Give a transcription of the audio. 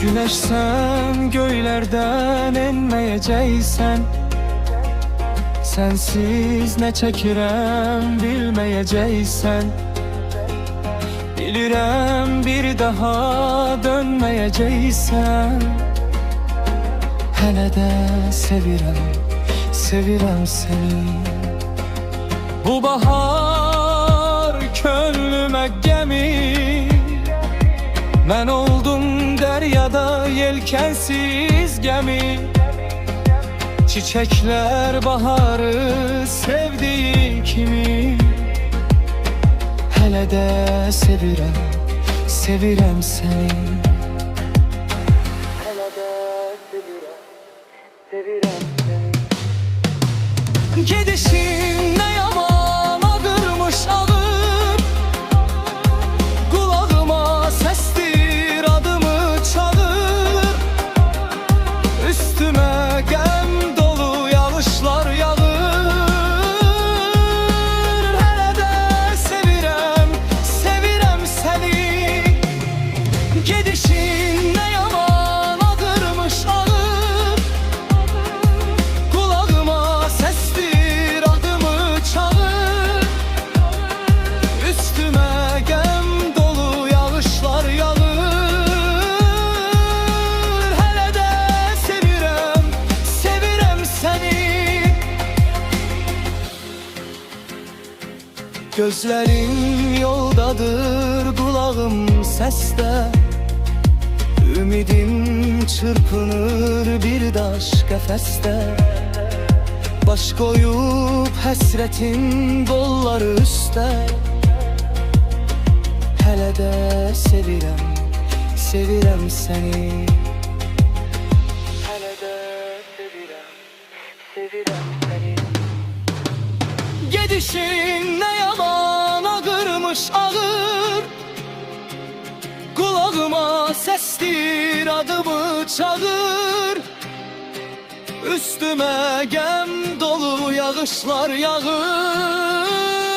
Güneş sen göylerden inmeyeceksen, sensiz ne çekirem bilmeyeceksen. Bilirem bir daha dönmeyeceksen. Hele de sevirem, sevirem seni. Bu bahar könlüme gemi, ben oldum deryada yelkensiz gemi. Çiçekler baharı sevdiği kimi. Hele de sevirem, sevirem seni. Hele de sevirem, sevirem seni. Gidişin ne yaman ağırmış ağır, kulağıma sestir adımı çağır. Üstüme gem dolu yağışlar yağır. Hele de sevirem, sevirem seni. Gidişin ne yaman ağırmış ağır, kulağıma sestir adımı çağır. Üstüme gem dolu yağışlar yağır. Hele de sevirem, sevirem seni. Gözlerim yoldadır, kulağım seste. Ümidim çırpınır bir daş kefeste. Baş koyup hasretin kolları üstte. Hele de sevirem, sevirem seni. Hele de sevirem, sevirem seni. Gidişin ne yaman ağırmış ağır, kulağıma sestir adımı çağır. Üstüme gem dolu yağışlar yağır.